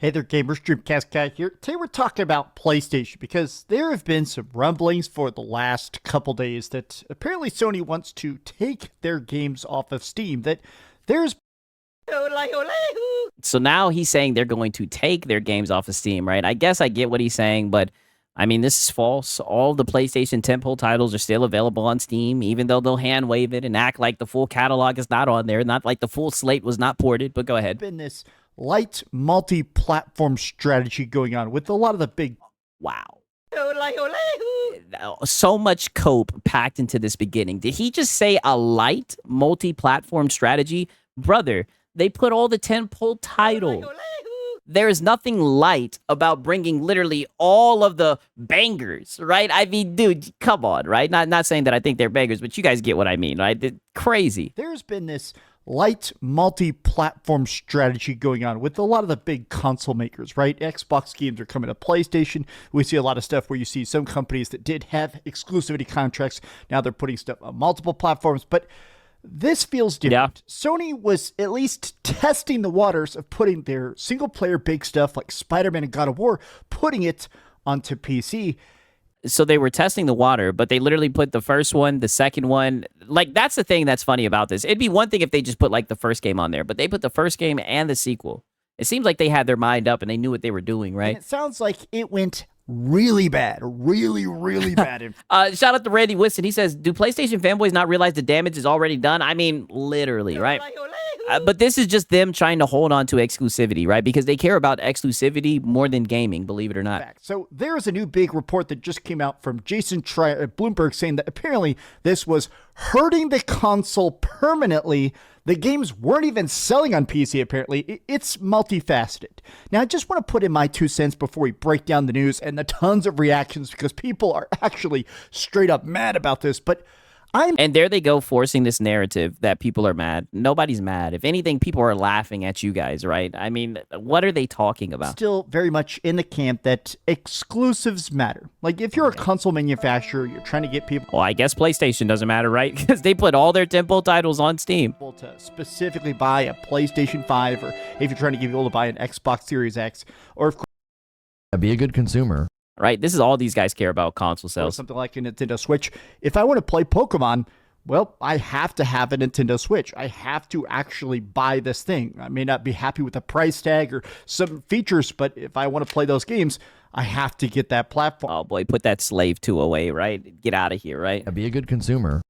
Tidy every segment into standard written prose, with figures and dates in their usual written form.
Hey there, gamers. Dreamcast Cat here. Today we're talking about PlayStation because there have been some rumblings for the last couple days that apparently Sony wants to take their games off of Steam. That there's So now he's saying they're going to take their games off of Steam, right? I guess I get what he's saying, but I mean, this is false. All the PlayStation tentpole titles are still available on Steam, even though they'll hand wave it and act like the full catalog is not on there, not like the full slate was not ported, but go ahead. been this light multi-platform strategy going on with a lot of the big. Wow. So much cope packed into this beginning. Did he just say a light multi-platform strategy? Brother, they put all the tentpole titles. There is nothing light about bringing literally all of the bangers, right? I mean, dude, come on, right? Not saying that I think they're bangers, but you guys get what I mean, right? Crazy. There's been this light multi-platform strategy going on with a lot of the big console makers, right? Xbox games are coming to PlayStation. We see a lot of stuff where you see some companies that did have exclusivity contracts. Now they're putting stuff on multiple platforms, but this feels different. Yeah. Sony was at least testing the waters of putting their single-player big stuff like Spider-Man and God of War, putting it onto PC. So they were testing the water, but they literally put the first one, the second one. Like, that's the thing that's funny about this. It'd be one thing if they just put, like, the first game on there, but they put the first game and the sequel. It seems like they had their mind up and they knew what they were doing, right? And it sounds like it went really bad. Really bad. Shout out to Randy Whitson. He says, do PlayStation fanboys not realize the damage is already done? I mean, literally, right? But this is just them trying to hold on to exclusivity, right? Because they care about exclusivity more than gaming, believe it or not. So there is a new big report that just came out from Jason at Bloomberg saying that apparently this was hurting the console permanently. The games weren't even selling on PC, apparently. It's multifaceted. Now, I just want to put in my 2 cents before we break down the news and the tons of reactions because people are actually straight up mad about this, but And there they go, forcing this narrative that people are mad. Nobody's mad. If anything, people are laughing at you guys, right? I mean, what are they talking about? Still very much in the camp that exclusives matter. Like, if you're a console manufacturer, you're trying to get people... Well, I guess PlayStation doesn't matter, right? Because they put all their tentpole titles on Steam. ...to specifically buy a PlayStation 5, or if you're trying to get people to buy an Xbox Series X, or of course... Be a good consumer. Right? This is all these guys care about, console sales. Or something like a Nintendo Switch. If I want to play Pokemon, well, I have to have a Nintendo Switch. I have to actually buy this thing. I may not be happy with the price tag or some features, but if I want to play those games, I have to get that platform. Oh boy, put that Slave 2 away, right? Get out of here, right? Be a good consumer.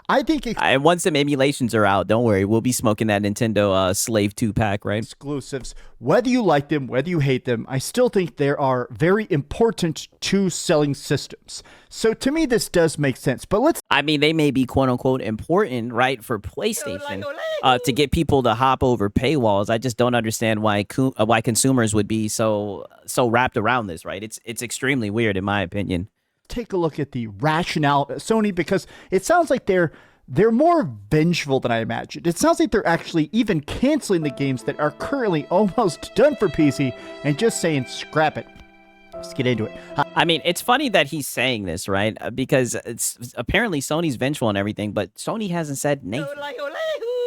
I think and once some emulations are out, don't worry, we'll be smoking that Nintendo Slave 2 pack, right? Exclusives, whether you like them, whether you hate them, I still think there are very important to selling systems. So to me, this does make sense. But I mean, they may be quote unquote important, right, for PlayStation to get people to hop over paywalls. I just don't understand why consumers would be so wrapped around this, right? It's extremely weird, in my opinion. Take a look at the rationale of Sony, because it sounds like they're more vengeful than I imagined. It sounds like they're actually even canceling the games that are currently almost done for PC and just saying, scrap it. Let's get into it. I mean, it's funny that he's saying this, right? Because it's apparently Sony's vengeful and everything, but Sony hasn't said nothing,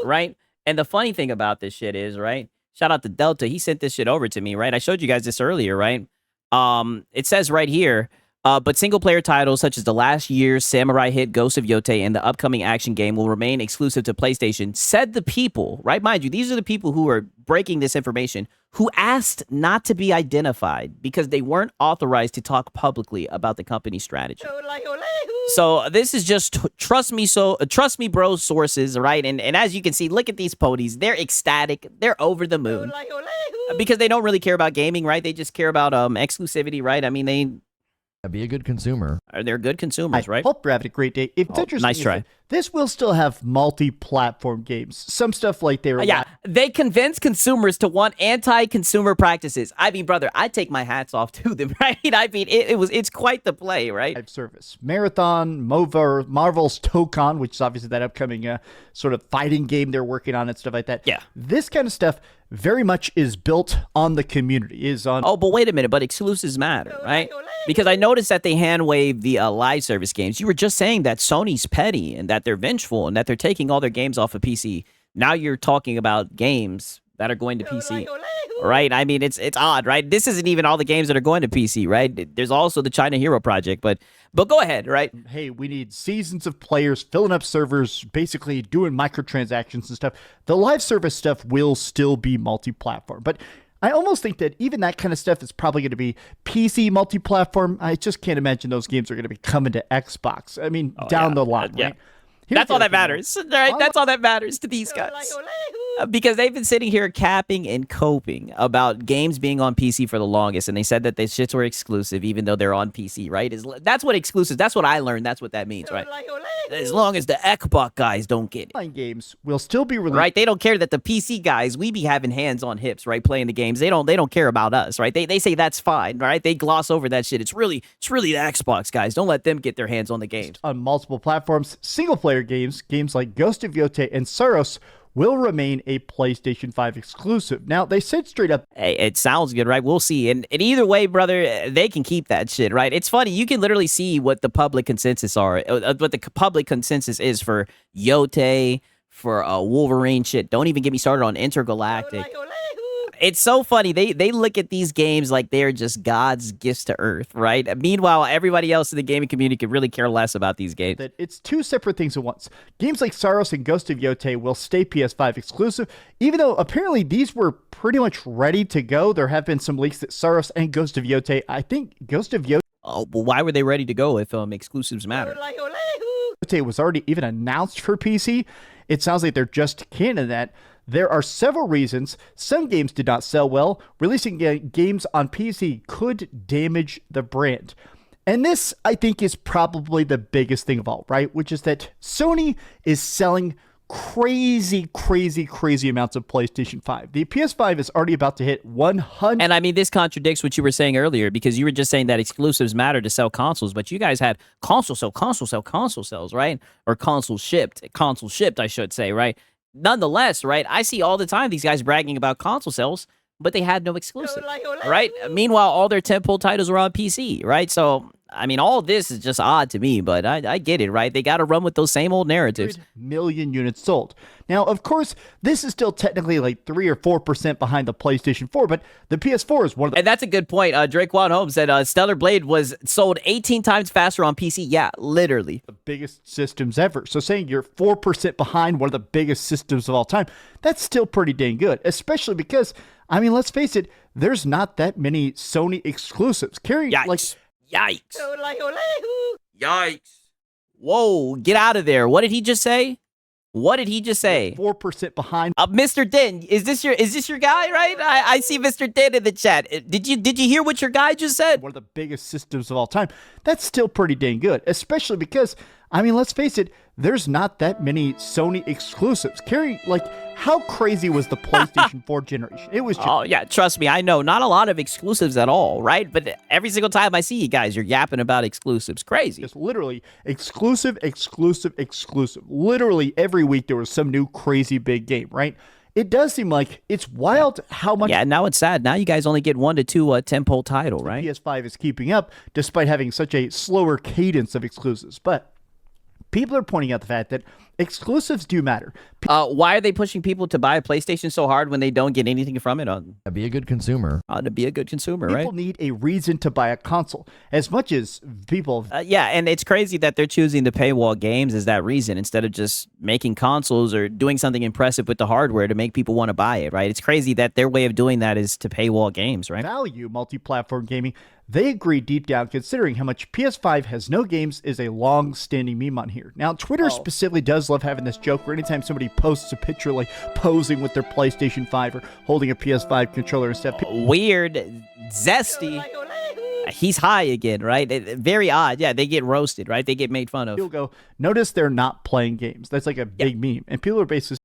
right? And the funny thing about this shit is, right? Shout out to Delta. He sent this shit over to me, right? I showed you guys this earlier, right? It says right here, but single-player titles such as the last year's samurai hit Ghost of Yotei and the upcoming action game will remain exclusive to PlayStation, said the people, right? Mind you, these are the people who are breaking this information, who asked not to be identified because they weren't authorized to talk publicly about the company's strategy. So this is just trust me, bro, sources, right? And as you can see, look at these ponies. They're ecstatic. They're over the moon because they don't really care about gaming, right? They just care about exclusivity, right? I mean, Be a good consumer. They're good consumers, right? I hope you're having a great day. It's interesting. Nice try. This will still have multi-platform games. Some stuff like they were... Yeah, they convince consumers to want anti-consumer practices. I mean, brother, I take my hats off to them, right? I mean, it's quite the play, right? Service. Marathon, Marvel's Tokon, which is obviously that upcoming sort of fighting game they're working on and stuff like that. Yeah. This kind of stuff very much is built on the community. Oh, but wait a minute. But exclusives matter, right? Because I noticed that they hand wave the live service games. You were just saying that Sony's petty and that they're vengeful and that they're taking all their games off of PC. Now you're talking about games that are going to PC. Right? I mean, it's odd, right? This isn't even all the games that are going to PC, right? There's also the China Hero project, but go ahead, right? Hey, we need seasons of players filling up servers, basically doing microtransactions and stuff. The live service stuff will still be multi-platform, but I almost think that even that kind of stuff is probably going to be PC multi-platform. I just can't imagine those games are going to be coming to Xbox. I mean, down the line, right? That's all that matters, right? That's all that matters to these guys. Because they've been sitting here capping and coping about games being on PC for the longest, and they said that these shits were exclusive, even though they're on PC, right? That's what exclusive. That's what I learned. That's what that means, right? As long as the Xbox guys don't get it. Online games will still be released. Right? They don't care that the PC guys, we be having hands on hips, right? Playing the games. They don't care about us, right? They say that's fine, right? They gloss over that shit. It's really the Xbox guys. Don't let them get their hands on the games. On multiple platforms, single-player games like Ghost of Yotei and Saros will remain a PlayStation 5 exclusive. Now, they said straight up, hey, it sounds good, right? We'll see. And either way, brother, they can keep that shit, right? It's funny. You can literally see what the public consensus what the public consensus is for Yotei, for Wolverine shit. Don't even get me started on Intergalactic. It's so funny. They look at these games like they're just God's gifts to Earth, right? Meanwhile, everybody else in the gaming community could really care less about these games. That it's two separate things at once. Games like Saros and Ghost of Yotei will stay PS5 exclusive, even though apparently these were pretty much ready to go. There have been some leaks that Saros and Ghost of Yotei, I think Ghost of Yotei... Oh, well, why were they ready to go if exclusives matter? Yotei was already even announced for PC. It sounds like they're just canon that. There are several reasons. Some games did not sell well. Releasing games on PC could damage the brand. And this, I think, is probably the biggest thing of all, right? Which is that Sony is selling crazy amounts of PlayStation 5. The PS5 is already about to hit 100. And I mean, this contradicts what you were saying earlier, because you were just saying that exclusives matter to sell consoles, but you guys had console sales, right? Or console shipped, I should say, right? Nonetheless, right, I see all the time these guys bragging about console sales, but they had no exclusive, right? Meanwhile, all their tentpole titles were on PC, right? So, I mean, all this is just odd to me, but I get it, right? They got to run with those same old narratives. 100 million units sold. Now, of course, this is still technically like 3 or 4% behind the PlayStation 4, but the PS4 is one of the... And that's a good point. Drake Wan Holmes said Stellar Blade was sold 18 times faster on PC. Yeah, literally. The biggest systems ever. So saying you're 4% behind one of the biggest systems of all time, that's still pretty dang good, especially because, I mean, let's face it, there's not that many Sony exclusives. Yikes. Whoa, get out of there. What did he just say? 4% behind. Mr. Din, is this your guy, right? I see Mr. Din in the chat. Did you hear what your guy just said? One of the biggest systems of all time. That's still pretty dang good, especially because, I mean, let's face it, there's not that many Sony exclusives. How crazy was the PlayStation 4 generation? It was just... Oh, yeah, trust me, I know. Not a lot of exclusives at all, right? But every single time I see you guys, you're yapping about exclusives. Crazy. Just literally exclusive. Literally every week there was some new crazy big game, right? It does seem like it's wild how much... Yeah, now it's sad. Now you guys only get 1 to 2 tentpole title, right? PS5 is keeping up despite having such a slower cadence of exclusives. But people are pointing out the fact that exclusives do matter. Why are they pushing people to buy a PlayStation so hard when they don't get anything from it? Be a good consumer. To be a good consumer, right? People need a reason to buy a console. As much as people... yeah, and it's crazy that they're choosing the paywall games as that reason instead of just making consoles or doing something impressive with the hardware to make people want to buy it, right? It's crazy that their way of doing that is to paywall games, right? Value multi-platform gaming. They agree deep down, considering how much PS5 has no games is a long-standing meme on here. Now, Twitter specifically does love having this joke where anytime somebody posts a picture like posing with their PlayStation 5 or holding a PS5 controller and stuff. Weird, zesty. He's high again, right? Very odd. Yeah, they get roasted, right? They get made fun of. People go, notice they're not playing games. That's like a big meme. And people are basically...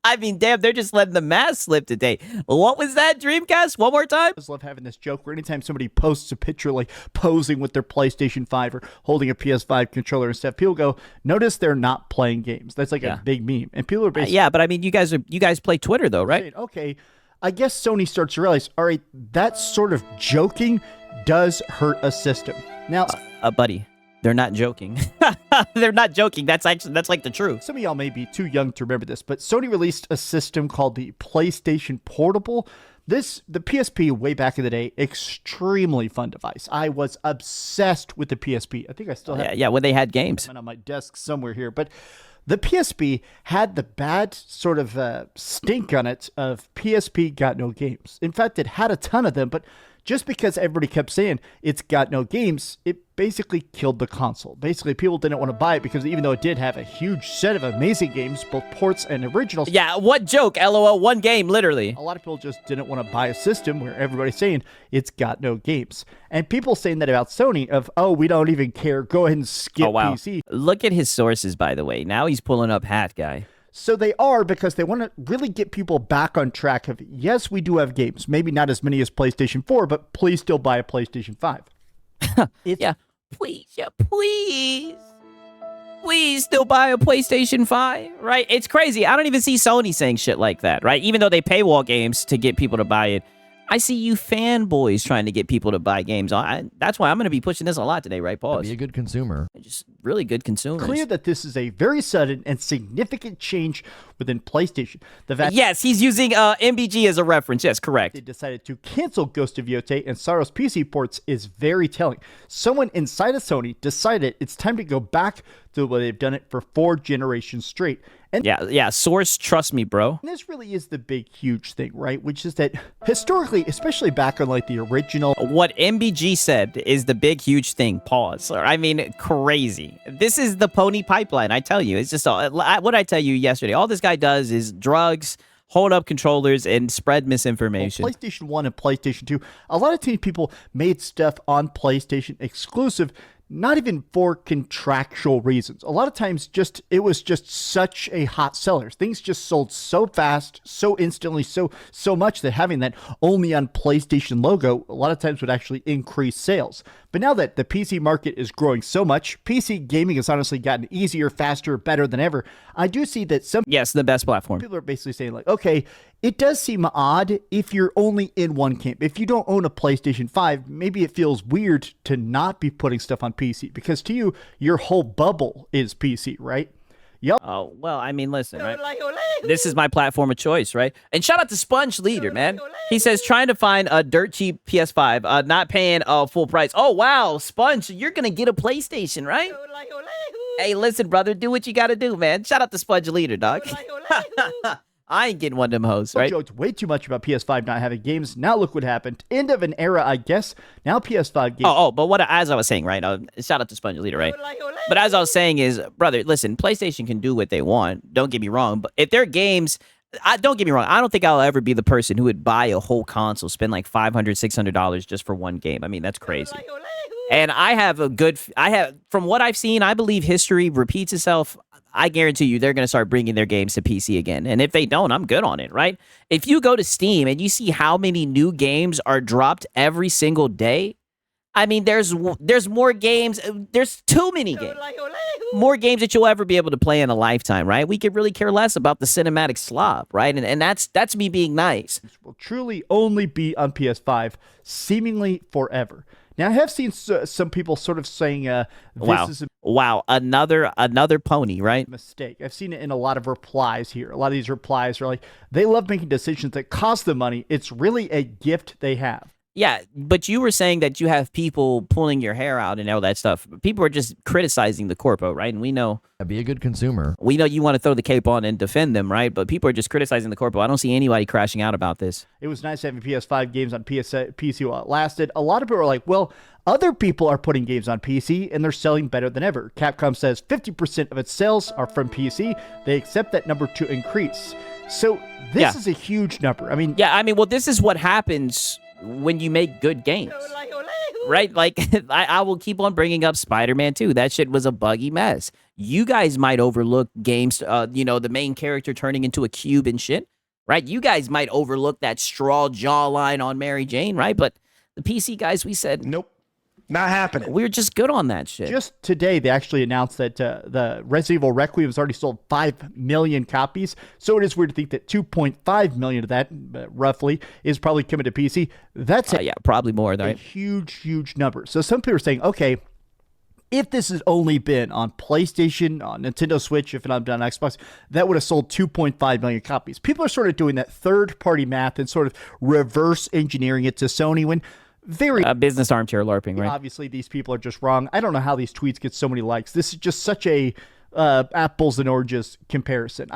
I mean, damn, they're just letting the mask slip today. What was that, Dreamcast? One more time? I just love having this joke where anytime somebody posts a picture like posing with their PlayStation 5 or holding a PS5 controller and stuff, people go, notice they're not playing games. That's like a big meme. And people are basically... yeah, but I mean, you guys play Twitter though, right? Okay, I guess Sony starts to realize, all right, that sort of joking does hurt a system. Now, buddy, They're not joking. They're not joking. That's like the truth. Some of y'all may be too young to remember this, but Sony released a system called the PlayStation Portable. The PSP way back in the day, extremely fun device. I was obsessed with the PSP. I think I still have Yeah, when they had games. on my desk somewhere here, but the PSP had the bad sort of stink on it of PSP got no games. In fact, it had a ton of them, but just because everybody kept saying it's got no games, it basically killed the console. Basically, people didn't want to buy it because even though it did have a huge set of amazing games, both ports and originals, Yeah, what joke, LOL, one game, literally. a lot of people just didn't want to buy a system where everybody's saying it's got no games. And people saying that about Sony of, oh, we don't even care, go ahead and skip Oh, wow. PC. Look at his sources, by the way. Now he's pulling up Hat Guy. So they are, because they want to really get people back on track of, yes, we do have games. Maybe not as many as PlayStation 4, but please still buy a PlayStation 5. Yeah, please. Please still buy a PlayStation 5, right? It's crazy. I don't even see Sony saying shit like that, right? Even though they paywall games to get people to buy it. I see you fanboys trying to get people to buy games. That's why I'm going to be pushing this a lot today, right? Pause. Be a good consumer. Just really good consumers. Clear that this is a very sudden and significant change within PlayStation. The fact Yes, he's using MBG as a reference. Yes, correct. they decided to cancel Ghost of Yotei and Saros PC ports is very telling. Someone inside of Sony decided it's time to go back to the way they've done it for 4 generations straight. And Yeah, source, trust me, bro. this really is the big, huge thing, right? Which is that historically, especially back on like the original What MBG said is the big, huge thing. Pause. I mean, crazy. This is the pony pipeline, I tell you. It's just what I tell you yesterday. All this guy does is drugs, hold up controllers, and spread misinformation. PlayStation 1 and PlayStation 2, a lot of times people made stuff on PlayStation exclusive, not even for contractual reasons. A lot of times it was just such a hot seller. Things just sold so fast, so instantly, so much that having that only on PlayStation logo a lot of times would actually increase sales. But now that the PC market is growing so much, PC gaming has honestly gotten easier, faster, better than ever. I do see that some Yes, the best platform. people are basically saying like, okay, it does seem odd if you're only in one camp. If you don't own a PlayStation 5, maybe it feels weird to not be putting stuff on PC because to you, your whole bubble is PC, right? Yep. Oh, well, I mean, listen, right? This is my platform of choice, right? And shout out to Sponge Leader, man. He says, trying to find a dirt cheap PS5, not paying full price. Oh, wow, Sponge, you're going to get a PlayStation, right? Hey, listen, brother, do what you got to do, man. Shout out to Sponge Leader, dog. I ain't getting one of them hoes, right? Joked way too much about PS5 not having games. Now look what happened. End of an era, I guess. Now PS5 games. But as I was saying, right? Shout out to Sponge Leader, right? But as I was saying is, brother, listen, PlayStation can do what they want. Don't get me wrong. But if their games, don't get me wrong. I don't think I'll ever be the person who would buy a whole console, spend like $500, $600 just for one game. I mean, that's crazy. And from what I've seen, I believe history repeats itself. I guarantee you they're going to start bringing their games to PC again. And if they don't, I'm good on it, right? If you go to Steam and you see how many new games are dropped every single day, I mean, there's more games. There's too many games. More games that you'll ever be able to play in a lifetime, right? We could really care less about the cinematic slop, right? And that's me being nice. Will truly only be on PS5, seemingly forever. Now, I have seen some people sort of saying this is Wow, another pony, right? a mistake. I've seen it in a lot of replies here. A lot of these replies are like, they love making decisions that cost them money. It's really a gift they have. Yeah, but you were saying that you have people pulling your hair out and all that stuff. People are just criticizing the corpo, right? And we know Be a good consumer. you want to throw the cape on and defend them, right? But people are just criticizing the corpo. I don't see anybody crashing out about this. It was nice having PS5 games on PC while it lasted. A lot of people are like, well, other people are putting games on PC and they're selling better than ever. Capcom says 50% of its sales are from PC. They expect that number to increase. So this is a huge number. I mean, well, this is what happens when you make good games, right? Like, I will keep on bringing up Spider-Man 2. That shit was a buggy mess. You guys might overlook games, the main character turning into a cube and shit, right? You guys might overlook that straw jawline on Mary Jane, right? But the PC guys, we said, Nope. Not happening. we're just good on that shit. just today, they actually announced that the Resident Evil Requiem has already sold 5 million copies. So it is weird to think that 2.5 million of that, roughly, is probably coming to PC. That's probably more, a right? huge, huge number. So some people are saying, okay, If this had only been on PlayStation, on Nintendo Switch, if it had been on Xbox, that would have sold 2.5 million copies. People are sort of doing that third-party math and sort of reverse engineering it to Sony when very business armchair LARPing, right? obviously these people are just wrong. I don't know how these tweets get so many likes. This is just such a apples and oranges comparison.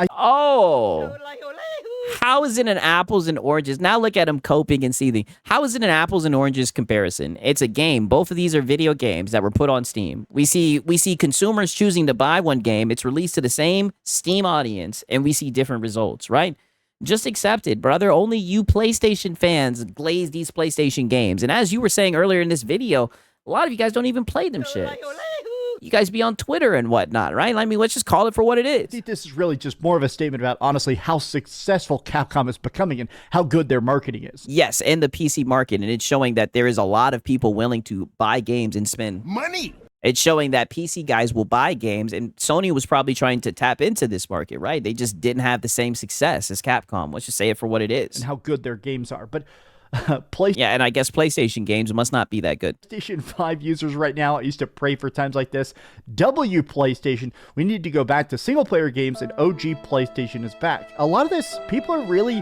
How is it an apples and oranges? Now look at him coping and seething. How is it an apples and oranges comparison? It's a game. Both of these are video games that were put on Steam. We see consumers choosing to buy one game. It's released to the same Steam audience, and we see different results, right? Just accept it, brother. Only you PlayStation fans glaze these PlayStation games. And as you were saying earlier in this video, a lot of you guys don't even play them shit. You guys be on Twitter and whatnot, right? I mean, let's just call it for what it is. I think this is really just more of a statement about, honestly, how successful Capcom is becoming and how good their marketing is. Yes, and the PC market, and it's showing that there is a lot of people willing to buy games and spend Money. It's showing that PC guys will buy games, and Sony was probably trying to tap into this market, right? They just didn't have the same success as Capcom. Let's just say it for what it is. And how good their games are. But yeah, and I guess PlayStation games must not be that good. PlayStation 5 users right now, I used to pray for times like this. PlayStation, we need to go back to single-player games, and OG PlayStation is back. A lot of this, people are really...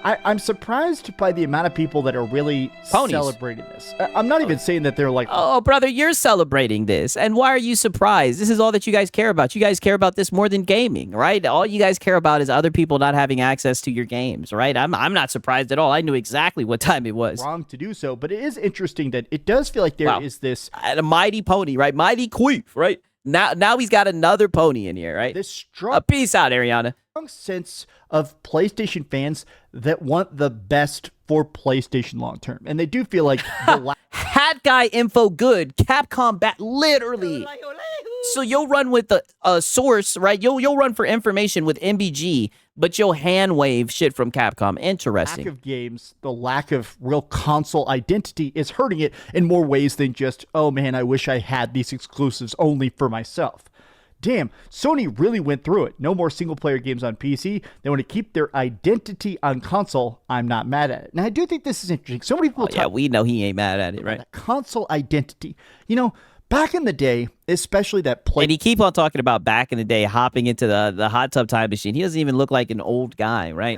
I'm surprised by the amount of people that are really celebrating this. I'm not even saying that they're like... Oh, brother, you're celebrating this. And why are you surprised? This is all that you guys care about. You guys care about this more than gaming, right? All you guys care about is other people not having access to your games, right? I'm not surprised at all. I knew exactly what time it was. Wrong to do so, but it is interesting that it does feel like there is this... A mighty pony, right? Mighty queef, right? Now he's got another pony in here, right? This strong... Peace out, Ariana. Sense of PlayStation fans that want the best for PlayStation long term, and they do feel like the hat guy info good, Capcom bat literally. So you'll run with a source, right? You'll run for information with MBG, but you'll hand wave shit from Capcom. Interesting. Lack of games, the lack of real console identity is hurting it in more ways than just, oh man, I wish I had these exclusives only for myself. Damn, Sony really went through it. No more single-player games on PC. They want to keep their identity on console. I'm not mad at it. And I do think this is interesting. So many people yeah, we know he ain't mad at it, right? That console identity. You know, back in the day, especially that And he keep on talking about back in the day, hopping into the hot tub time machine. He doesn't even look like an old guy, right?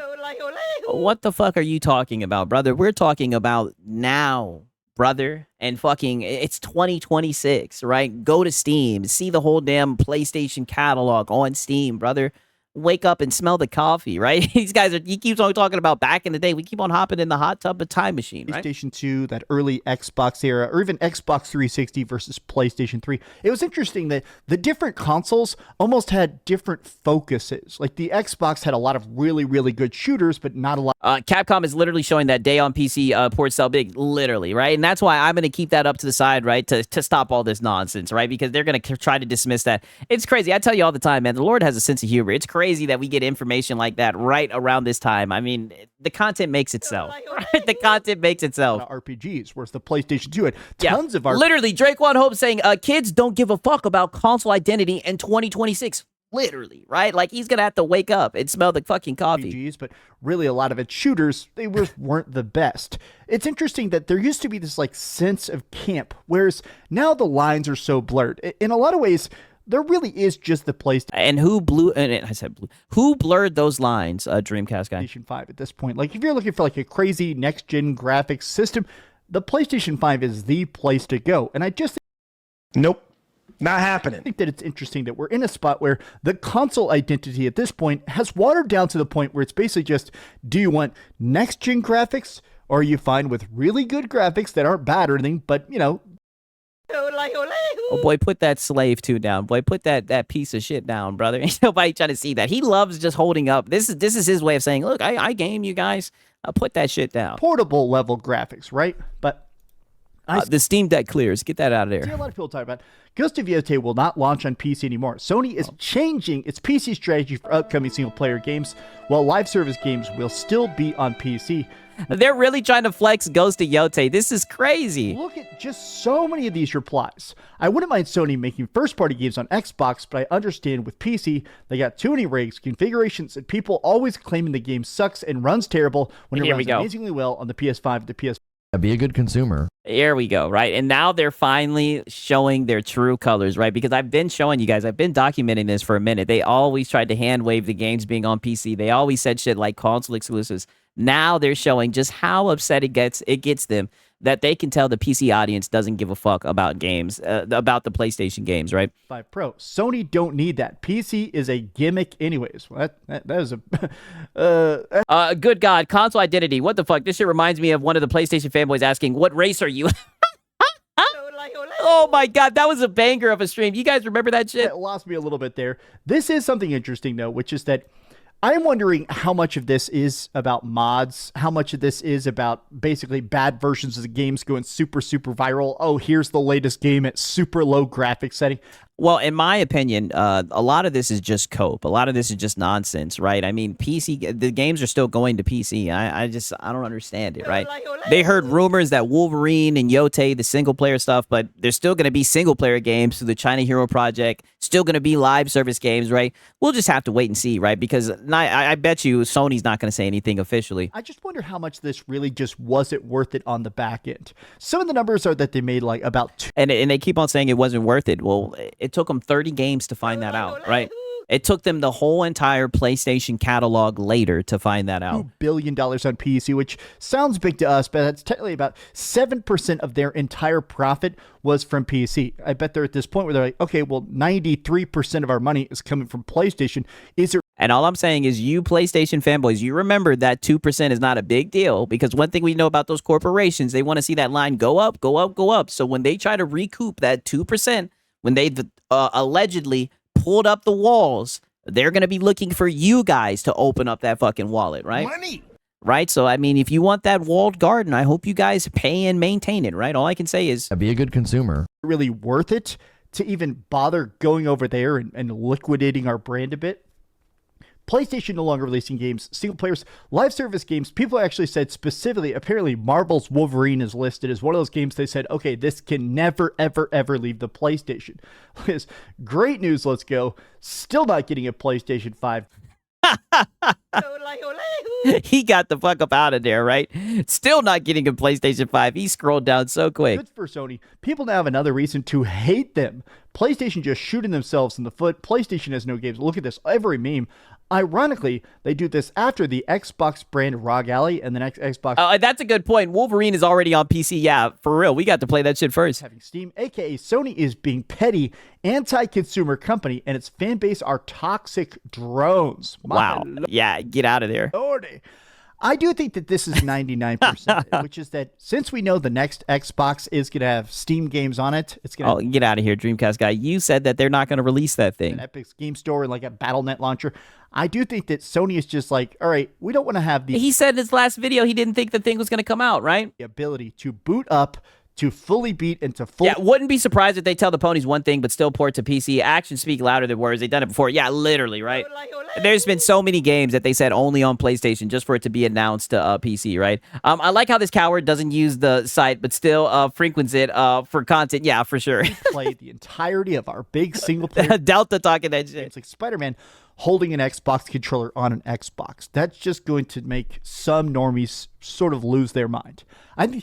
What the fuck are you talking about, brother? We're talking about now, brother, and fucking it's 2026, right? Go to Steam, see the whole damn PlayStation catalog on Steam, brother. Wake up and smell the coffee, right? These guys he keeps on talking about back in the day. We keep on hopping in the hot tub of time machine, right? PlayStation 2, that early Xbox era, or even Xbox 360 versus PlayStation 3. It was interesting that the different consoles almost had different focuses. Like the Xbox had a lot of really, really good shooters, but not a lot. Capcom is literally showing that day on PC ports sell big, literally, right? And that's why I'm going to keep that up to the side, right? To stop all this nonsense, right? Because they're going to try to dismiss that. It's crazy. I tell you all the time, man, the Lord has a sense of humor. It's crazy that we get information like that right around this time. I mean, the content makes itself. Right? The content makes itself. RPGs, whereas the PlayStation 2 had tons of RPGs. Literally, Drake One Hope saying, kids don't give a fuck about console identity in 2026. Literally, right? Like, he's going to have to wake up and smell the fucking coffee. RPGs, but really a lot of it shooters, they weren't the best. It's interesting that there used to be this, like, sense of camp, whereas now the lines are so blurred. In a lot of ways, there really is just the PlayStation. And who who blurred those lines, Dreamcast guy? PlayStation 5 at this point. Like, if you're looking for like a crazy next-gen graphics system, the PlayStation 5 is the place to go. And I just Nope. Not happening. I think that it's interesting that we're in a spot where the console identity at this point has watered down to the point where it's basically just, do you want next-gen graphics, or are you fine with really good graphics that aren't bad or anything, but, you know, oh boy, put that slave 2 down. Boy, put that piece of shit down, brother. Ain't nobody trying to see that. He loves just holding up. This is his way of saying, look, I game you guys. Put that shit down. portable level graphics, right? But the Steam Deck clears. Get that out of I see there. a lot of people talk about Ghost of Yotei will not launch on PC anymore. Sony is changing its PC strategy for upcoming single-player games, while live service games will still be on PC. They're really trying to flex Ghost of Yotei. This is crazy. Look at just so many of these replies. I wouldn't mind Sony making first-party games on Xbox, but I understand with PC, they got too many rigs, configurations, and people always claiming the game sucks and runs terrible when it runs amazingly well on the PS5 and the PS4. Be a good consumer. Here we go, right? And now they're finally showing their true colors, right? Because I've been showing you guys, I've been documenting this for a minute. They always tried to hand wave the games being on PC. They always said shit like console exclusives. Now they're showing just how upset it gets them that they can tell the PC audience doesn't give a fuck about games, about the PlayStation games, right? 5 Pro. Sony don't need that. PC is a gimmick anyways. Well, that is a... Good God, console identity. What the fuck? This shit reminds me of one of the PlayStation fanboys asking, what race are you? Oh my God, that was a banger of a stream. You guys remember that shit? It lost me a little bit there. This is something interesting though, which is that I'm wondering how much of this is about mods, how much of this is about basically bad versions of the games going super, super viral. Oh, here's the latest game at super low graphics setting. Well, in my opinion, a lot of this is just cope. A lot of this is just nonsense, right? I mean, PC, the games are still going to PC. I don't understand it, right? They heard rumors that Wolverine and Yote, the single player stuff, but there's still going to be single player games through the China Hero Project, still going to be live service games, right? We'll just have to wait and see, right? Because I bet you Sony's not going to say anything officially. I just wonder how much this really just wasn't worth it on the back end. Some of the numbers are that they made like about and they keep on saying it wasn't worth it. Well, it took them 30 games to find that out, right? It took them the whole entire PlayStation catalog later to find that out. $2 billion on PC, which sounds big to us, but that's technically about 7% of their entire profit was from PC. I bet they're at this point where they're like, okay, well, 93% of our money is coming from PlayStation. Is there... And all I'm saying is you PlayStation fanboys, you remember that 2% is not a big deal because one thing we know about those corporations, they want to see that line go up, go up, go up. So when they try to recoup that 2%, when they've allegedly pulled up the walls, they're going to be looking for you guys to open up that fucking wallet, right? Money. Right? So, I mean, if you want that walled garden, I hope you guys pay and maintain it, right? All I can say is... Be a good consumer. really worth it to even bother going over there and liquidating our brand a bit? PlayStation no longer releasing games, single players, live service games. People actually said specifically, apparently Marvel's Wolverine is listed as one of those games they said, okay, this can never, ever, ever leave the PlayStation. Great news, let's go. Still not getting a PlayStation 5. He got the fuck up out of there, right? Still not getting a PlayStation 5. He scrolled down so quick. Good for Sony. People now have another reason to hate them. PlayStation just shooting themselves in the foot. PlayStation has no games. Look at this. Every meme. Ironically, they do this after the Xbox brand ROG Ally and the next Xbox. That's a good point. Wolverine is already on PC. Yeah, for real. We got to play that shit first. Having Steam, aka Sony is being petty, anti-consumer company, and its fan base are toxic drones. Wow. Yeah, get out of there. Lordy. I do think that this is 99%, which is that since we know the next Xbox is going to have Steam games on it, it's going to get out of here, Dreamcast guy. You said that they're not going to release that thing. An Epic's Game Store and like a Battle.net launcher. I do think that Sony is just like, all right, we don't want to have He said in his last video he didn't think the thing was going to come out, right? The ability to boot up, to fully beat, and to fully... Yeah, wouldn't be surprised if they tell the ponies one thing but still port to PC. Actions speak louder than words. They've done it before. Yeah, literally, right? There's been so many games that they said only on PlayStation just for it to be announced to PC, right? I like how this coward doesn't use the site but still frequents it for content. Yeah, for sure. Play the entirety of our big single-player... Delta talking that shit. It's like Spider-Man holding an Xbox controller on an Xbox. That's just going to make some normies sort of lose their mind. I mean,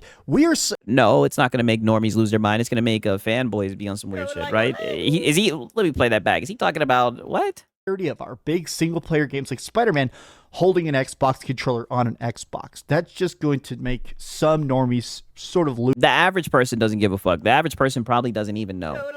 No, it's not going to make normies lose their mind. It's going to make fanboys be on some weird shit, right? Let me play that back. Is he talking about what? Of our big single-player games like Spider-Man holding an Xbox controller on an Xbox. That's just going to make some normies sort of lose. The average person doesn't give a fuck. The average person probably doesn't even know.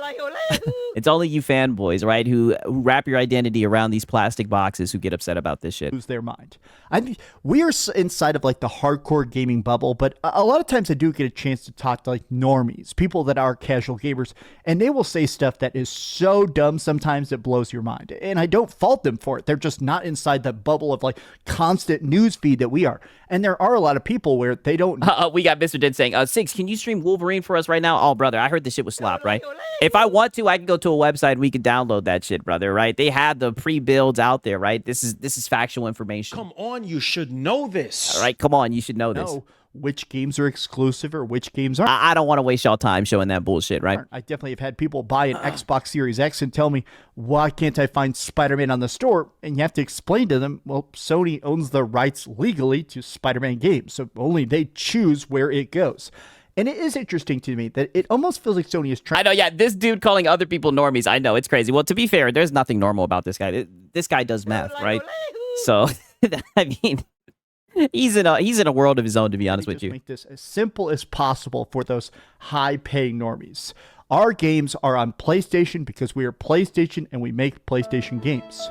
It's only you fanboys, right, who wrap your identity around these plastic boxes who get upset about this shit. Lose their mind. I mean, we are inside of like the hardcore gaming bubble, but a lot of times I do get a chance to talk to like normies, people that are casual gamers, and they will say stuff that is so dumb sometimes it blows your mind. And I don't fault them for it. They're just not inside the bubble of like constant news feed that we are. And there are a lot of people where they don't. We got Mr. Dead saying, Six, can you stream Wolverine for us right now? Oh, brother, I heard this shit was slop, right? If I want to, I can go to a website and we can download that shit, brother, right? They had the pre-builds out there, right? This is factual information. Come on, you should know this. All right, come on, you should know this. Know which games are exclusive or which games aren't. I don't want to waste y'all time showing that bullshit, right? I definitely have had people buy an Xbox Series X and tell me, why can't I find Spider-Man on the store? And you have to explain to them, well, Sony owns the rights legally to Spider-Man games, so only they choose where it goes. And it is interesting to me that it almost feels like Sony is trying. I know, yeah, this dude calling other people normies. I know, it's crazy. Well, to be fair, there's nothing normal about this guy. This guy does math, right? So, I mean, he's in a world of his own, to be honest with you. Make this as simple as possible for those high-paying normies. Our games are on PlayStation because we are PlayStation and we make PlayStation games.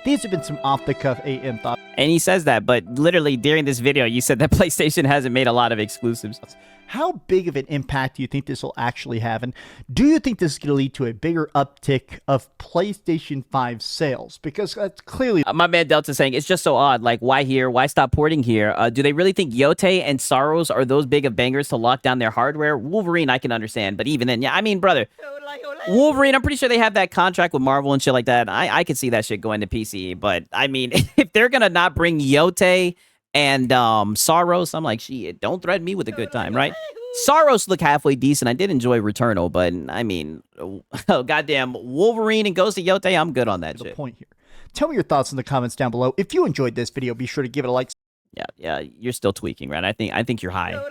These have been some off-the-cuff AM thoughts. And he says that, but literally during this video, you said that PlayStation hasn't made a lot of exclusives. How big of an impact do you think this will actually have? And do you think this is going to lead to a bigger uptick of PlayStation 5 sales? Because that's clearly... My man Delta saying, it's just so odd. Like, why here? Why stop porting here? Do they really think Yote and Saros are those big of bangers to lock down their hardware? Wolverine, I can understand. But even then, yeah, I mean, brother, Wolverine, I'm pretty sure they have that contract with Marvel and shit like that. I could see that shit going to PC. But, I mean, if they're going to not bring Yote and Saros, I'm like, shit, don't threaten me with a good time, right? Saros look halfway decent. I did enjoy Returnal, but I mean, goddamn Wolverine and Ghost of Yote, I'm good on that shit. Point here. Tell me your thoughts in the comments down below. If you enjoyed this video, be sure to give it a like. Yeah, you're still tweaking, right? I think you're high.